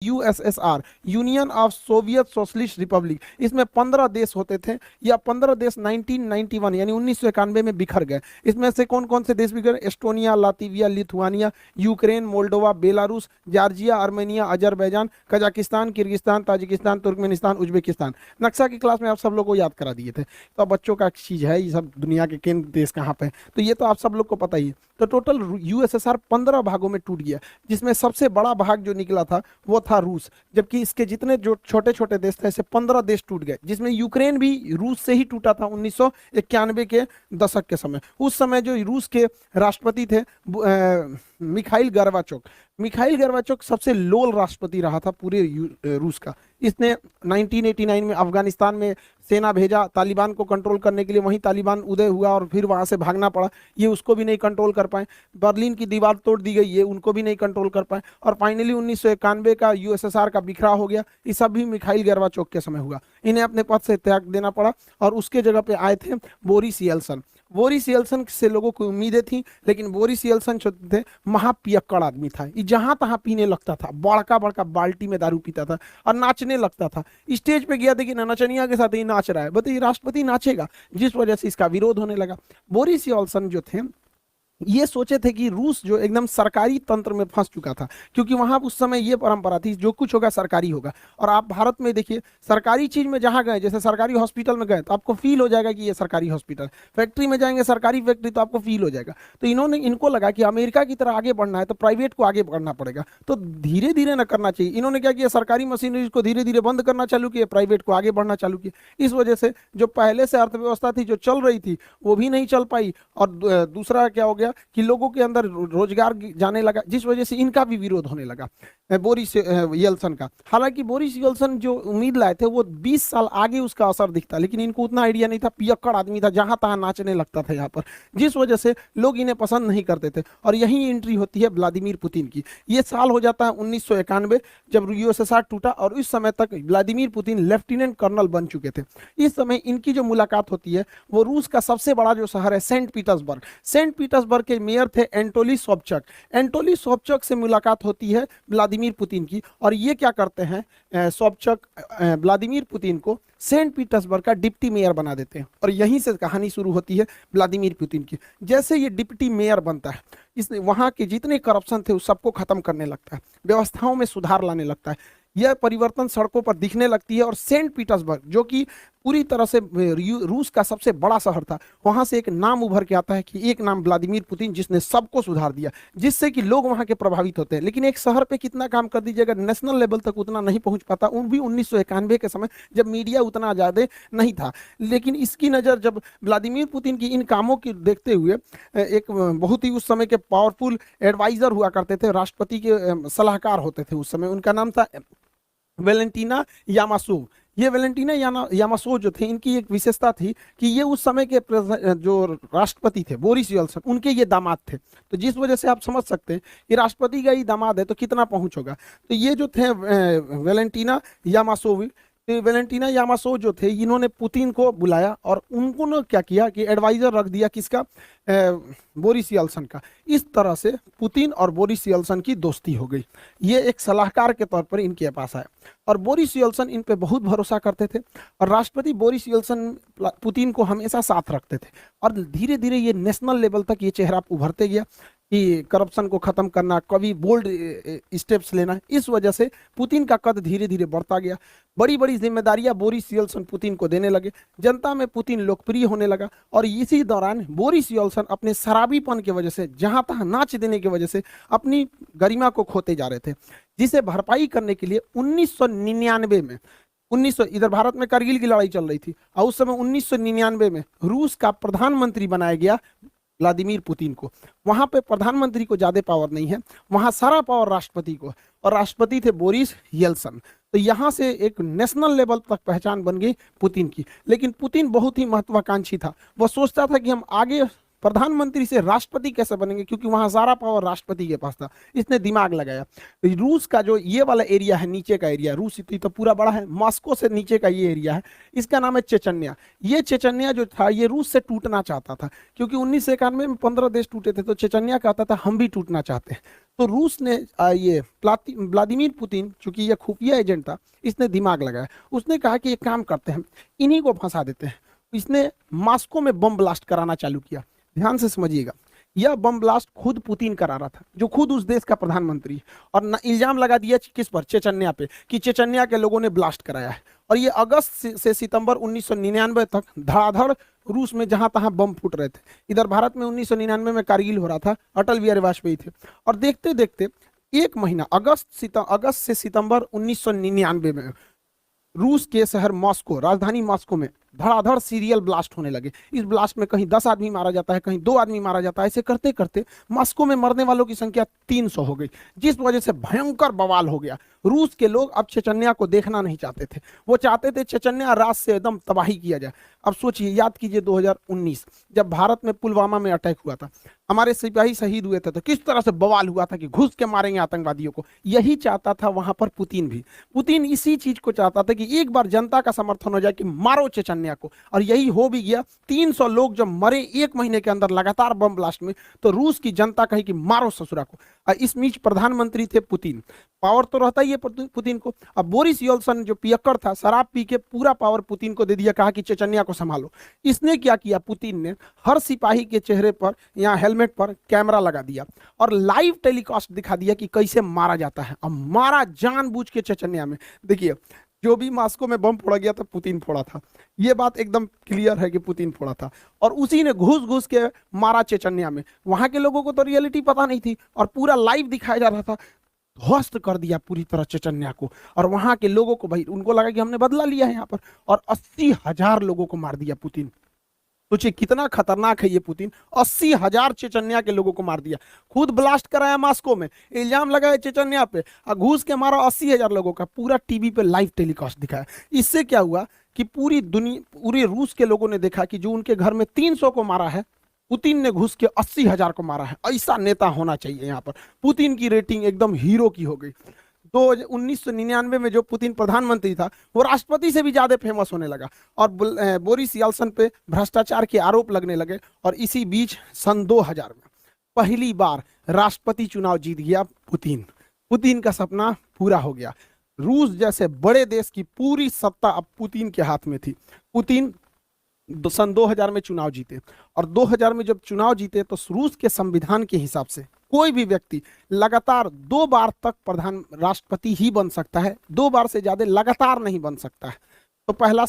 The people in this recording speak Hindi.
USSR, union of Soviet socialist Republic, इसमें 15 देश होते थे, या 15 देश 1991 यानी 1991 में बिखर गए। इसमें से कौन कौन से देश बिखर? Estonia, Latvia, Lithuania, Ukraine, Moldova, Belarus, Georgia, Armenia, Azerbaijan, Kazakhstan, Kyrgyzstan, Tajikistan, Turkmenistan, Uzbekistan. नक्शा की क्लास में आप सब लोग को याद करा दिए थे। तो बच्चों का चीज है ये सब, दुनिया के केंद्र देश कहाँ पे, तो ये तो आप सब लोग को पता ही है। तो टोटल यूएसएसआर 15 भागों में टूट गया, जिसमें सबसे बड़ा भाग जो निकला था वो था रूस, जबकि इसके जितने जो छोटे छोटे देश थे ऐसे 15 देश टूट गए, जिसमें यूक्रेन भी रूस से ही टूटा था 1991 के दशक के समय। उस समय जो रूस के राष्ट्रपति थे मिखाइल गोर्बाचोव, मिखाइल गोर्बाचोव सबसे लोल राष्ट्रपति रहा था पूरे रूस का। इसने 1989 में अफगानिस्तान में सेना भेजा तालिबान को कंट्रोल करने के लिए, वहीं तालिबान उदय हुआ और फिर वहां से भागना पड़ा, ये उसको भी नहीं कंट्रोल कर पाए। बर्लिन की दीवार तोड़ दी गई, ये उनको भी नहीं कंट्रोल कर पाए। और फाइनली 1991 का यूएसएसआर का बिखरा हो गया। ये सब भी मिखाइल गोर्बाचोव के समय हुआ। इन्हें अपने पद से त्याग देना पड़ा और उसके जगह पे आए थे बोरिस येल्सन। बोरिस येल्सन से लोगों को उम्मीदें थी, लेकिन बोरिस येल्सन जो थे महापियक्कड़ आदमी था। ये जहां तहां पीने लगता था, बड़का बड़का बाल्टी में दारू पीता था और नाचने लगता था। स्टेज पे गया, देखिए नचनिया के साथ ही नाच रहा है, बताइए राष्ट्रपति नाचेगा? जिस वजह से इसका विरोध होने लगा। बोरिस येल्सन जो थे ये सोचे थे कि रूस जो एकदम सरकारी तंत्र में फंस चुका था, क्योंकि वहां उस समय ये परंपरा थी जो कुछ होगा सरकारी होगा। और आप भारत में देखिए सरकारी चीज में जहां गए, जैसे सरकारी हॉस्पिटल में गए तो आपको फील हो जाएगा कि ये सरकारी हॉस्पिटल, फैक्ट्री में जाएंगे सरकारी फैक्ट्री तो आपको फील हो जाएगा। तो इनको लगा कि अमेरिका की तरह आगे बढ़ना है तो प्राइवेट को आगे बढ़ना पड़ेगा, तो धीरे धीरे न करना चाहिए। इन्होंने क्या किया, सरकारी मशीनरी को धीरे धीरे बंद करना चालू किया, प्राइवेट को आगे बढ़ना चालू किया। इस वजह से जो पहले से अर्थव्यवस्था थी जो चल रही थी वो भी नहीं चल पाई, और दूसरा क्या हो गया कि लोगों के अंदर रोजगार जाने लगा, जिस वजह से इनका भी विरोध होने लगा बोरिस येल्सन का। हालांकि बोरिस येल्सन जो उम्मीद लाए थे वो 20 साल आगे उसका असर दिखता, लेकिन इनको उतना आइडिया नहीं था। पियक्कड़ आदमी था, जहां तहां नाचने लगता था यहाँ पर, जिस वजह से लोग इन्हें पसंद नहीं करते थे। और यही एंट्री होती है व्लादिमीर पुतिन की। ये साल हो जाता है 1991 जब यूएसएसआर टूटा, और इस समय तक व्लादिमीर पुतिन लेफ्टिनेंट कर्नल बन चुके थे। इस समय इनकी जो मुलाकात होती है वो रूस का सबसे बड़ा जो शहर है सेंट पीटर्सबर्ग, सेंट पीटर्सबर्ग के मेयर थे एंटोली सोबचक। एंटोली सोबचक से मुलाकात होती है व्लादिमीर पुतिन की, और ये क्या करते हैं, सोबचक व्लादिमीर पुतिन को सेंट पीटर्सबर्ग का डिप्टी मेयर बना देते हैं। और यहीं से कहानी शुरू होती है व्लादिमीर पुतिन की। जैसे ये डिप्टी मेयर बनता है, इसने वहां के जितने करप्शन थे उस सबको खत्म करने लगता है, व्यवस्थाओं में सुधार लाने लगता है। यह परिवर्तन सड़कों पर दिखने लगती है, और सेंट पीटर्सबर्ग जो कि पूरी तरह से रूस का सबसे बड़ा शहर था, वहां से एक नाम उभर के आता है कि एक नाम व्लादिमीर पुतिन, जिसने सबको सुधार दिया, जिससे कि लोग वहां के प्रभावित होते हैं। लेकिन एक शहर पे कितना काम कर दीजिएगा, नेशनल लेवल तक उतना नहीं पहुंच पाता, उन भी 1991 के समय जब मीडिया उतना ज्यादा नहीं था। लेकिन इसकी नजर जब व्लादिमीर पुतिन की इन कामों की देखते हुए, एक बहुत ही उस समय के पावरफुल एडवाइजर हुआ करते थे, राष्ट्रपति के सलाहकार होते थे उस समय, उनका नाम था वेलेंटीना यामासोव। ये वेलेंटीना यामासोव जो थे, इनकी एक विशेषता थी कि ये उस समय के जो राष्ट्रपति थे बोरिस येल्सन, उनके ये दामाद थे। तो जिस वजह से आप समझ सकते हैं कि राष्ट्रपति का ही दामाद है तो कितना पहुंच होगा। तो ये जो थे वेलेंटीना यामासोव, वेलेंटीना यामासोव जो थे, इन्होंने पुतिन को बुलाया और उनको क्या किया कि एडवाइजर रख दिया किसका, बोरिस येल्सन का। इस तरह से पुतिन और बोरिस येल्सन की दोस्ती हो गई। ये एक सलाहकार के तौर पर इनके पास आया, और बोरिस येल्सन इन पे बहुत भरोसा करते थे, और राष्ट्रपति बोरिस येल्सन पुतिन को हमेशा साथ रखते थे। और धीरे धीरे ये नेशनल लेवल तक ये चेहरा उभरते गया कि करप्शन को खत्म करना, कभी बोल्ड स्टेप्स लेना। इस वजह से पुतिन का कद धीरे धीरे बढ़ता गया। बड़ी बड़ी जिम्मेदारियां बोरिस येल्सन पुतिन को देने लगे, जनता में पुतिन लोकप्रिय होने लगा। और इसी दौरान बोरिस येल्सन अपने शराबीपन की वजह से, जहां तहां नाच देने की वजह से अपनी गरिमा को खोते जा रहे थे, जिसे भरपाई करने के लिए 1999 में 1900 इधर भारत में कारगिल की लड़ाई चल रही थी, और उस समय 1999 में रूस का प्रधानमंत्री बनाया गया व्लादिमीर पुतिन को। वहां पे प्रधानमंत्री को ज्यादा पावर नहीं है, वहां सारा पावर राष्ट्रपति को, और राष्ट्रपति थे बोरिस येल्सन। तो यहां से एक नेशनल लेवल तक पहचान बन गई पुतिन की। लेकिन पुतिन बहुत ही महत्वाकांक्षी था, वह सोचता था कि हम आगे प्रधानमंत्री से राष्ट्रपति कैसे बनेंगे, क्योंकि वहां सारा पावर राष्ट्रपति के पास था। इसने दिमाग लगाया, रूस का जो ये वाला एरिया है, नीचे का एरिया, रूस इतनी तो पूरा बड़ा है, मॉस्को से नीचे का ये एरिया है, इसका नाम है चेचन्या। ये चेचन्या जो था ये रूस से टूटना चाहता था, क्योंकि 1991 में 15 देश टूटे थे, तो चेचन्या कहता था हम भी टूटना चाहते हैं। तो रूस ने ये व्लादिमीर पुतिन, चूंकि ये खुफिया एजेंट था, इसने दिमाग लगाया। उसने कहा कि एक काम करते हैं, इन्हीं को फंसा देते हैं। इसने मॉस्को में बम ब्लास्ट कराना चालू किया। ध्यान से समझिएगा, यह बम ब्लास्ट खुद पुतिन करा रहा था, जो खुद उस देश का प्रधानमंत्री है, और इल्जाम लगा दिया किस पर, चेचन्या पे, कि चेचन्या के लोगों ने ब्लास्ट कराया है। और ये अगस्त से सितंबर 1999 तक धड़ाधड़ रूस में जहां तहां बम फूट रहे थे। इधर भारत में 1999 में कारगिल हो रहा था, अटल बिहारी वाजपेयी थे, और देखते देखते एक महीना, अगस्त से सितंबर 1999 में रूस के शहर मॉस्को, राजधानी मॉस्को में धड़ाधड़ सीरियल ब्लास्ट होने लगे। इस ब्लास्ट में कहीं 10 आदमी मारा जाता है, कहीं 2 आदमी मारा जाता है। ऐसे करते करते मॉस्को में मरने वालों की संख्या 300 हो गई, जिस वजह से भयंकर बवाल हो गया। रूस के लोग अब चेचन्या को देखना नहीं चाहते थे, वो चाहते थे चेचन्या रात से एकदम तबाही किया जाए। अब सोचिए, याद कीजिए 2019 जब भारत में पुलवामा में अटैक हुआ था, हमारे सिपाही शहीद हुए थे, तो किस तरह से बवाल हुआ था कि घुस के मारेंगे आतंकवादियों को। यही चाहता था वहां पर पुतिन भी। पुतिन इसी चीज को चाहता था कि एक बार जनता का समर्थन हो जाए कि मारो चेचन्या को, और यही हो भी गया। 300 लोग जब मरे एक महीने के अंदर लगातार बम ब्लास्ट में, तो रूस की जनता कही कि मारो ससुरा को। इस बीच प्रधानमंत्री थे पुतिन, पावर तो रहता ही है पुतिन को। अब बोरिस यल्सन जो पियक्कड़ था, शराब पी के पूरा पावर पुतिन को दे दिया, कहा कि चेचन्या को संभालो। इसने क्या किया, पुतिन ने हर सिपाही के चेहरे पर या हेलमेट पर कैमरा लगा दिया और लाइव टेलीकास्ट दिखा दिया कि कैसे मारा जाता है। अब मारा जानबूझ के चेचन्या में। देखिए, जो भी मॉस्को में बम फोड़ा गया था, पुतिन फोड़ा था, ये बात एकदम क्लियर है कि पुतिन फोड़ा था, और उसी ने घुस घुस के मारा चेचन्या में। वहां के लोगों को तो रियलिटी पता नहीं थी, और पूरा लाइव दिखाया जा रहा था। ध्वस्त कर दिया पूरी तरह चेचन्या को, और वहां के लोगों को, भाई उनको लगा कि हमने बदला लिया है यहाँ पर, और 80,000 लोगों को मार दिया पुतिन। सोचिए कितना खतरनाक है ये पुतिन। 80,000 चेचन्या के लोगों को मार दिया, खुद ब्लास्ट कराया मॉस्को में, इल्जाम लगाया चेचन्या पे, और घुस के मारा 80,000 लोगों का, पूरा टीवी पे लाइव टेलीकास्ट दिखाया। इससे क्या हुआ कि पूरी दुनिया, पूरे रूस के लोगों ने देखा कि जो उनके घर में 300 को मारा है, पुतिन ने घुस के 80,000 को मारा है। ऐसा नेता होना चाहिए यहाँ पर। पुतिन की रेटिंग एकदम हीरो की हो गई। तो 1999 में जो पुतिन प्रधानमंत्री था, वो राष्ट्रपति से भी ज्यादा फेमस होने लगा, और बोरिस यल्सन पे भ्रष्टाचार के आरोप लगने लगे। और इसी बीच सन 2000 में पहली बार राष्ट्रपति चुनाव जीत गया पुतिन। पुतिन का सपना पूरा हो गया। रूस जैसे बड़े देश की पूरी सत्ता अब पुतिन के हाथ में थी। पुतिन सन 2000 में चुनाव जीते, और 2000 में जब चुनाव जीते तो रूस के संविधान के हिसाब से कोई भी व्यक्ति लगातार 2 बार तक प्रधान राष्ट्रपति ही बन सकता है, 2 बार से ज्यादा लगातार नहीं बन सकता है। तो पहला